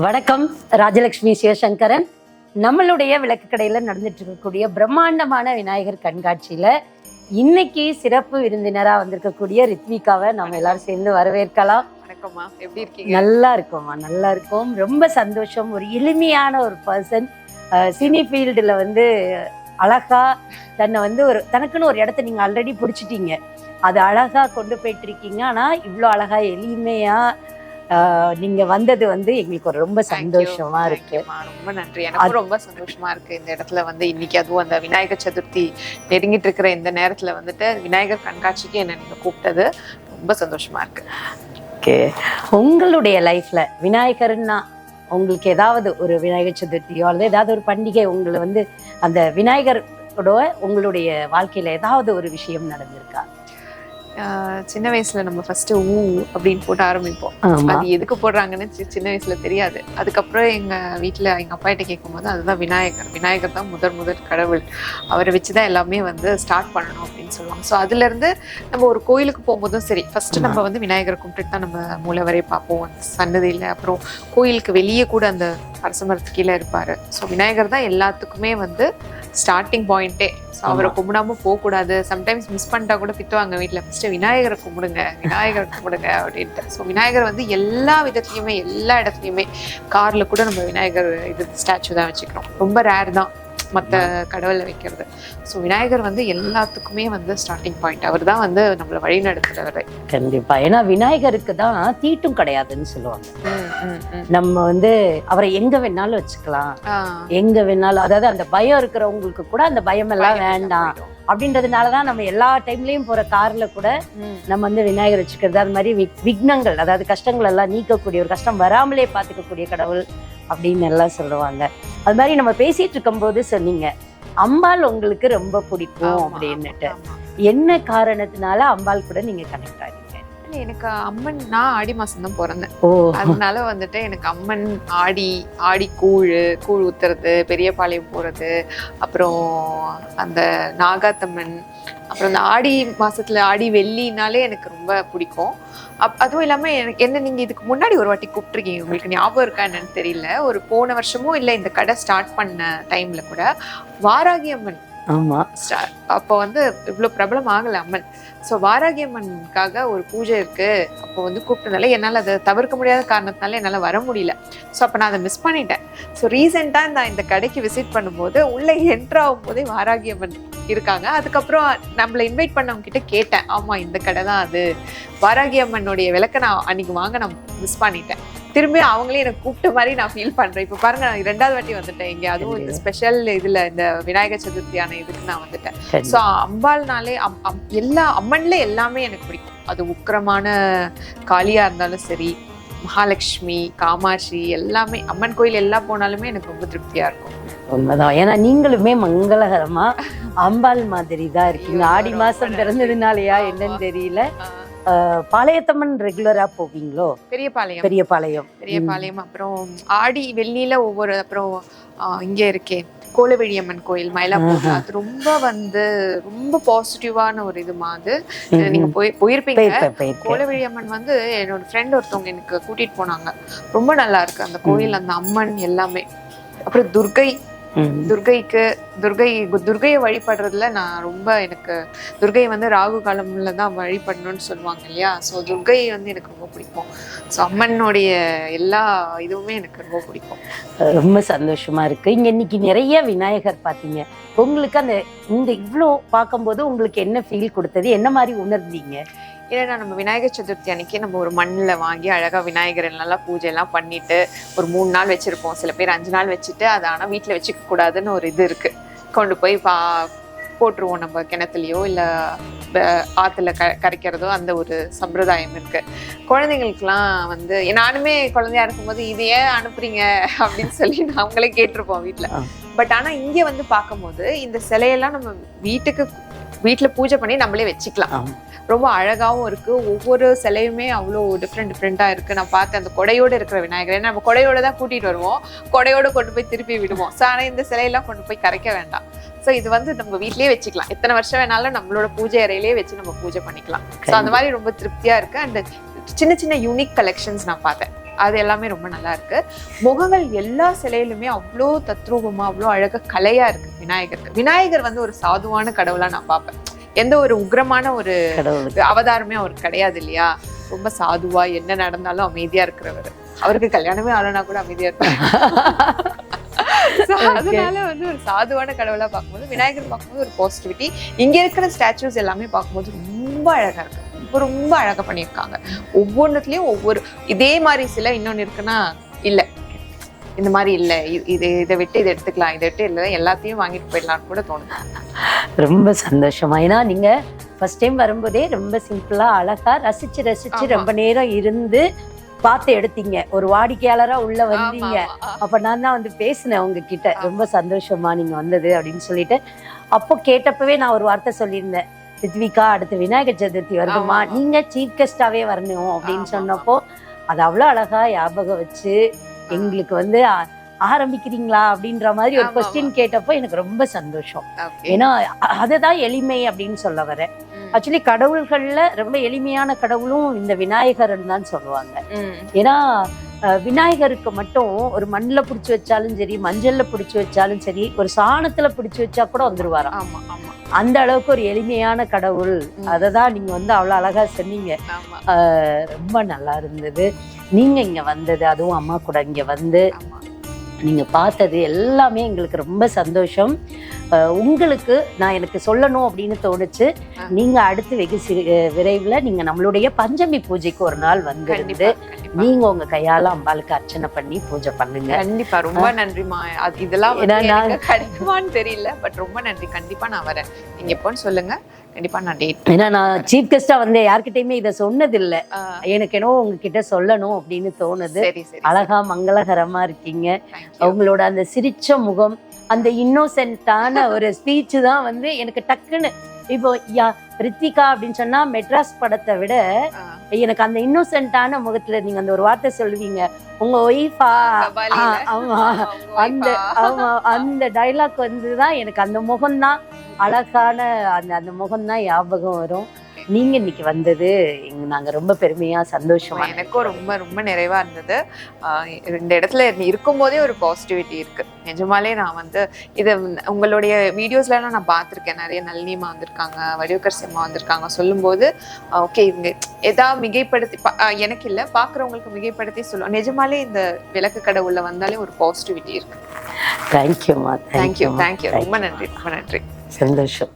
வணக்கம். ராஜலட்சுமி சிவசங்கரன். நம்மளுடைய விளக்கு கடையில நடந்துட்டு இருக்கக்கூடிய பிரம்மாண்டமான விநாயகர் கண்காட்சியில இன்னைக்கு சிறப்பு விருந்தினரா வந்திருக்கக்கூடிய ரித்விகாவை நம்ம எல்லாரும் சேர்ந்து வரவேற்கலாம். வணக்கம்மா, எப்படி இருக்கீங்க? நல்லா இருக்கோம்மா, நல்லா இருக்கும். ரொம்ப சந்தோஷம். ஒரு எளிமையான ஒரு பர்சன், சினி ஃபீல்டுல அழகா தன்னை தனக்குன்னு ஒரு இடத்த நீங்க ஆல்ரெடி பிடிச்சிட்டீங்க. அது அழகா கொண்டு போயிட்டு இருக்கீங்க. ஆனா இவ்வளோ அழகா எளிமையா நீங்க வந்தது எங்களுக்கு ஒரு ரொம்ப சந்தோஷமா இருக்கு. ரொம்ப நன்றி. எனக்கு ரொம்ப சந்தோஷமா இருக்கு இந்த இடத்துல இன்னைக்கு அதுவும் அந்த விநாயகர் சதுர்த்தி நெருங்கிட்டு இருக்கிற இந்த நேரத்துல விநாயகர் கண்காட்சிக்கு என்ன நீங்க கூப்பிட்டது ரொம்ப சந்தோஷமா இருக்கு. ஓகே, உங்களுடைய லைஃப்ல விநாயகர்னா உங்களுக்கு ஏதாவது ஒரு விநாயகர் சதுர்த்தியோ அல்லது ஏதாவது ஒரு பண்டிகை உங்களை அந்த விநாயகரோட உங்களுடைய வாழ்க்கையில ஏதாவது ஒரு விஷயம் நடந்திருக்கா? சின்ன வயசுல நம்ம ஃபர்ஸ்ட் ஊ அப்படின்னு போட்டு ஆரம்பிப்போம். அது எதுக்கு போடுறாங்கன்னு சின்ன வயசுல தெரியாது. அதுக்கப்புறம் எங்க வீட்டுல எங்க அப்பா கிட்ட கேட்கும் போது அதுதான் விநாயகர் தான் முதல் கடவுள், அவரை வச்சுதான் எல்லாமே ஸ்டார்ட் பண்ணணும் அப்படின்னு சொல்லுவாங்க. ஸோ அதுல இருந்து நம்ம ஒரு கோயிலுக்கு போகும்போதும் சரி, ஃபர்ஸ்ட் நம்ம விநாயகரை கும்பிட்டு தான் நம்ம மூலவரை பார்ப்போம் அந்த சன்னதியில. அப்புறம் கோயிலுக்கு வெளியே கூட அந்த அரசமரத்து கீழே இருப்பாரு. ஸோ விநாயகர் தான் எல்லாத்துக்குமே ஸ்டார்டிங் பாயிண்டே. ஸோ அவரை கும்பிடாம போகக்கூடாது. சம்டைம்ஸ் மிஸ் பண்ணிட்டா கூட திட்டுவாங்க வீட்டில், ஃபர்ஸ்ட் விநாயகரை கும்பிடுங்க அப்படின்ட்டு. ஸோ விநாயகர் எல்லா விதத்துலையுமே எல்லா இடத்துலையுமே, கார்ல கூட நம்ம விநாயகர் ஸ்டாச்சு தான் வச்சுக்கிறோம். ரொம்ப ரேர் தான் மற்ற கடவுளை வைக்கிறது. ஸோ விநாயகர் எல்லாத்துக்குமே ஸ்டார்டிங் பாயிண்ட். அவர் தான் நம்மளை வழி நடத்துறவர். கண்டிப்பா. ஏன்னா விநாயகருக்கு தான் தீட்டும் கிடையாதுன்னு சொல்லுவாங்க. நம்ம அவரை எங்க வேணாலும் வச்சுக்கலாம், எங்க வேணாலும். அதாவது அந்த பயம் இருக்கிறவங்களுக்கு கூட அந்த பயம் எல்லாம் வேண்டாம் அப்படின்றதுனாலதான் நம்ம எல்லா டைம்லயும் போற கார்ல கூட நம்ம விநாயகர் வச்சுக்கிறது. அது மாதிரி விக்னங்கள், அதாவது கஷ்டங்கள் எல்லாம் நீக்கக்கூடிய, ஒரு கஷ்டம் வராமலே பார்த்துக்கக்கூடிய கடவுள் அப்படின்னு எல்லாம் சொல்லுவாங்க. அது மாதிரி நம்ம பேசிட்டு இருக்கும் போது சொன்னீங்க அம்பாள் உங்களுக்கு ரொம்ப பிடிக்கும் அப்படின்னுட்டு. என்ன காரணத்தினால அம்பாள் கூட நீங்க கனெக்ட் ஆறீங்க? எனக்கு அம்மன், நான் ஆடி மாசம் தான் பிறந்தேன். அதனால எனக்கு அம்மன், ஆடி கூழ் ஊத்துறது, பெரியபாளையம் போறது, அப்புறம் அந்த நாகாத்தம்மன், அப்புறம் அந்த ஆடி மாசத்துல ஆடி வெள்ளினாலே எனக்கு ரொம்ப பிடிக்கும். அதுவும் இல்லாம என்ன நீங்க இதுக்கு முன்னாடி ஒரு வாட்டி கூப்பிட்டுருக்கீங்க, உங்களுக்கு ஞாபகம் இருக்கா என்னன்னு தெரியல. ஒரு போன வருஷமும் இல்ல இந்த கடை ஸ்டார்ட் பண்ண டைம்ல கூட வாராகி அம்மன். ஆமா, அப்போ இவ்வளவு பிரபலம் ஆகல அம்மன். ஸோ வாராகி அம்மனுக்காக ஒரு பூஜை இருக்கு, அப்போ கூப்பிட்டனால என்னால் அதை தவிர்க்க முடியாத காரணத்தினால என்னால் வர முடியல. ஸோ அப்போ நான் அதை மிஸ் பண்ணிட்டேன். ஸோ ரீசெண்டாக நான் இந்த கடைக்கு விசிட் பண்ணும்போது உள்ளே என்ட்ரு ஆகும் போதே வாராகி அம்மன் இருக்காங்க. அதுக்கப்புறம் நம்மளை இன்வைட் பண்ணவங்க கிட்ட கேட்டேன், ஆமா இந்த கடை தான் அது. வாராகி அம்மனுடைய விளக்க நான் அன்னைக்கு வாங்க நான் மிஸ் பண்ணிட்டேன். திரும்பி அவங்களே எனக்கு கூப்பிட்ட மாதிரி நான் ஃபீல் பண்றேன். இப்போ பாருங்க, நான் 2வது வாட்டி வந்துட்டேன் இங்க. அதுவும் இந்த ஸ்பெஷல் இதுல இந்த விநாயகர் சதுர்த்தியான இதுக்கு நான் வந்துட்டேன். ஸோ அம்பாள்னாலே எல்லா அம்மன்ல எல்லாமே எனக்கு பிடிக்கும். அது உக்கிரமான காளியா இருந்தாலும் சரி, மகாலட்சுமி, காமாட்சி, எல்லாமே அம்மன் கோயில் எல்லாம் போனாலுமே எனக்கு ரொம்ப திருப்தியா இருக்கும். உண்மைதான். ஏன்னா நீங்களுமே மங்களகரமா அம்பாள் மாதிரி தான் இருக்கீங்க. ஆடி மாசம் பிறந்ததுனாலயா என்னன்னு தெரியல. பாளையத்தம்மன் ரெகுலரா போவீங்களோ? பெரியபாளையம். அப்புறம் ஆடி வெள்ளியில ஒவ்வொரு, அப்புறம் இங்க இருக்கே கோலவெளியம்மன் கோயில் மயிலாப்பூர், அது ரொம்ப பாசிட்டிவான ஒரு இதுமா. அது நீங்க போயிருப்பீங்க. கோலவெளியம்மன் என்னோட ஃப்ரெண்ட் ஒருத்தவங்க எனக்கு கூட்டிட்டு போனாங்க. ரொம்ப நல்லா இருக்கு அந்த கோயில், அந்த அம்மன் எல்லாமே. அப்புறம் துர்கையை வழிபடுறதுல நான் ரொம்ப, எனக்கு துர்கை ராகு காலம்ல தான் வழிபடணும்னு சொல்லுவாங்க இல்லையா. ஸோ துர்கை எனக்கு ரொம்ப பிடிக்கும். ஸோ அம்மனுடைய எல்லா இதுவுமே எனக்கு ரொம்ப பிடிக்கும். ரொம்ப சந்தோஷமா இருக்கு. இங்க இன்னைக்கு நிறைய விநாயகர் பார்த்தீங்க. உங்களுக்கு அந்த இங்க இவ்வளோ பார்க்கும்போது உங்களுக்கு என்ன ஃபீல் கொடுத்தது, என்ன மாதிரி உணர்ந்தீங்க? ஏன்னா நம்ம விநாயகர் சதுர்த்தி அன்னைக்கு நம்ம ஒரு மண்ணில் வாங்கி அழகா விநாயகர் நல்லா பூஜை எல்லாம் பண்ணிட்டு ஒரு 3 நாள் வச்சிருப்போம். சில பேர் 5 நாள் வச்சுட்டு அதை ஆனால் வீட்டில் வச்சுக்க கூடாதுன்னு ஒரு இது இருக்கு. கொண்டு போய் போட்டுருவோம் நம்ம கிணத்துலையோ இல்லை ஆற்றுல கரைக்கிறதோ, அந்த ஒரு சம்பிரதாயம் இருக்கு. குழந்தைங்களுக்குலாம் நானுமே குழந்தையா இருக்கும்போது இது ஏன் அனுப்புறீங்க அப்படின்னு சொல்லி அவங்களே கேட்டிருப்போம் வீட்டில். பட் ஆனால் இங்கே பார்க்கும்போது இந்த சிலையெல்லாம் நம்ம வீட்டுல பூஜை பண்ணி நம்மளே வச்சுக்கலாம். ரொம்ப அழகாவும் இருக்கு. ஒவ்வொரு சிலையுமே அவ்வளோ டிஃப்ரெண்டா இருக்கு. நான் பார்த்தேன் அந்த கொடையோட இருக்கிற விநாயகர். ஏன்னா நம்ம கொடையோட தான் கூட்டிட்டு வருவோம், கொடையோட கொண்டு போய் திருப்பி விடுவோம். ஸோ ஆனால் இந்த சிலையெல்லாம் கொண்டு போய் கரைக்க வேண்டாம். ஸோ இது நம்ம வீட்லயே வச்சுக்கலாம். எத்தனை வருஷம் வேணாலும் நம்மளோட பூஜை அறையிலேயே வச்சு நம்ம பூஜை பண்ணிக்கலாம். ஸோ அந்த மாதிரி ரொம்ப திருப்தியா இருக்கு. அண்ட் சின்ன சின்ன யூனிக் கலெக்ஷன்ஸ் நான் பார்த்தேன். அது எல்லாமே ரொம்ப நல்லா இருக்கு. முகங்கள் எல்லா சிலையிலுமே அவ்வளோ தத்ரூபமா அவ்வளோ அழகா கலையா இருக்கு விநாயகருக்கு. விநாயகர் வந்து ஒரு சாதுவான கடவுளா நான் பார்ப்பேன். எந்த ஒரு உக்ரமான ஒரு அவதாரமே அவருக்கு கிடையாது இல்லையா. ரொம்ப சாதுவா என்ன நடந்தாலும் அமைதியா இருக்கிறவர். அவருக்கு கல்யாணமே ஆனா கூட அமைதியா இருப்பாரு. அதனால வந்து ஒரு சாதுவான கடவுளா பார்க்கும்போது விநாயகர் பார்க்கும்போது ஒரு பாசிட்டிவிட்டி. இங்க இருக்கிற ஸ்டாச்சுஸ் எல்லாமே பார்க்கும்போது ரொம்ப அழகா இருக்கு. ரொம்ப அழகா பண்ணியிருக்காங்க. ஒவ்வொன்றுத்துலயும் ஒவ்வொரு இதே மாதிரி சில இன்னொன்னு இருக்குன்னா இல்ல இந்த மாதிரி இல்ல இதை விட்டு இதை எடுத்துக்கலாம், இதை விட்டு இல்லை எல்லாத்தையும் வாங்கிட்டு போயிடலாம்னு கூட தோணுது. ரொம்ப சந்தோஷமா. ஏன்னா நீங்க ஃபர்ஸ்ட் டைம் வரும்போதே ரொம்ப சிம்பிளா அழகா ரசிச்சு ரொம்ப நேரம் இருந்து பார்த்து எடுத்தீங்க. ஒரு வாடிக்கையாளரா உள்ள வந்தீங்க. அப்ப நான் தான் வந்து பேசினேன் உங்ககிட்ட, ரொம்ப சந்தோஷமா நீங்க வந்தது அப்படின்னு சொல்லிட்டு. அப்போ கேட்டப்பவே நான் ஒரு வார்த்தை சொல்லியிருந்தேன், ரித்விகா அடுத்து விநாயகர் சதுர்த்தி வருதுமா, நீங்க சீஃப் கெஸ்டாவே வரணும் அப்படின்னு சொன்னப்போ அது அவ்வளவு அழகா ஞாபகம் வச்சு எங்களுக்கு வந்து ஆரம்பிக்கிறீங்களா அப்படின்ற மாதிரி ஒரு கொஸ்டின் கேட்டப்போ எனக்கு ரொம்ப சந்தோஷம். ஏன்னா அதுதான் எளிமை அப்படின்னு சொல்ல வரேன். ஆக்சுவலி கடவுள்கள்ல ரொம்ப எளிமையான கடவுளும் இந்த விநாயகர்ன்னு தான் சொல்லுவாங்க. ஏன்னா விநாயகருக்கு மட்டும் ஒரு மண்ணில் பிடிச்சி வச்சாலும் சரி, மஞ்சள்ல பிடிச்சி வச்சாலும் சரி, ஒரு சாணத்துல பிடிச்சி வச்சா கூட வந்துருவாராம். அந்த அளவுக்கு ஒரு எளிமையான கடவுள். அததான் நீங்க வந்து அவ்வளவு அழகா சொன்னீங்க. ரொம்ப நல்லா இருந்தது நீங்க இங்க வந்தது, அதுவும் அம்மா கூட இங்க வந்து நீங்க பார்த்தது எல்லாமே எங்களுக்கு ரொம்ப சந்தோஷம். உங்களுக்கு நான் எனக்கு சொல்லணும் அப்படின்னு தோணுச்சு. நீங்க அடுத்து வெகு விரைவில் நீங்க நம்மளுடைய பஞ்சமி பூஜைக்கு ஒரு நாள் வந்து நீங்க உங்க கையால அம்பாளுக்கு அர்ச்சனை பண்ணி பூஜை பண்ணுங்க. கண்டிப்பா. ரொம்ப நன்றிமா. அது இதெல்லாம் கிடைக்குமான்னு தெரியல, பட் ரொம்ப நன்றி. கண்டிப்பா நான் வரேன். நீங்க எப்போன்னு சொல்லுங்க, கண்டிப்பா நான் டேட். ஏன்னா நான் சீஃப் கெஸ்டா வந்து யார்கிட்டயுமே இதை சொன்னது இல்லை. எனக்கு என்னவோ உங்ககிட்ட சொல்லணும் அப்படின்னு தோணுது. அழகா மங்களகரமா இருக்கீங்க. அவங்களோட அந்த சிரிச்ச முகம், அந்த இன்னோசென்ட்டான ஒரு ஸ்பீச் தான் வந்து எனக்கு டக்குன்னு இப்போ ரித்விகா அப்படின்னு சொன்னா மெட்ராஸ் படத்தை விட எனக்கு அந்த இன்னோசென்ட்டான முகத்துல நீங்க அந்த ஒரு வார்த்தை சொல்லுவீங்க, உங்க ஒய்ஃபா. ஆமா, அந்த டைலாக் வந்துதான் எனக்கு அந்த முகம்தான் அழகான அந்த முகம்தான் ஞாபகம் வரும். நீங்க இன்னைக்கு வந்தது நாங்க ரொம்ப பெருமையா சந்தோஷமா, எனக்கும் ரொம்ப ரொம்ப நிறைவா இருந்தது. இந்த இடத்துல இருக்கும் போதே ஒரு பாசிட்டிவிட்டி இருக்கு. நிஜமாலே நான் வந்து இதை உங்களுடைய வீடியோஸ்ல நான் பார்த்துருக்கேன். நிறைய நளினிமா வந்திருக்காங்க, வடிவக்கர் சிம்மா வந்திருக்காங்க. சொல்லும்போது ஓகே இவங்க ஏதாவது மிகைப்படுத்தி எனக்கு இல்லை பாக்குறவங்களுக்கு மிகைப்படுத்தி சொல்லுவோம். நிஜமாலே இந்த விளக்கு கடவுள்ல வந்தாலே ஒரு பாசிட்டிவிட்டி இருக்கு. தேங்க்யூமா. தேங்க்யூ. ரொம்ப நன்றி. ரொம்ப நன்றி. சந்தோஷம்.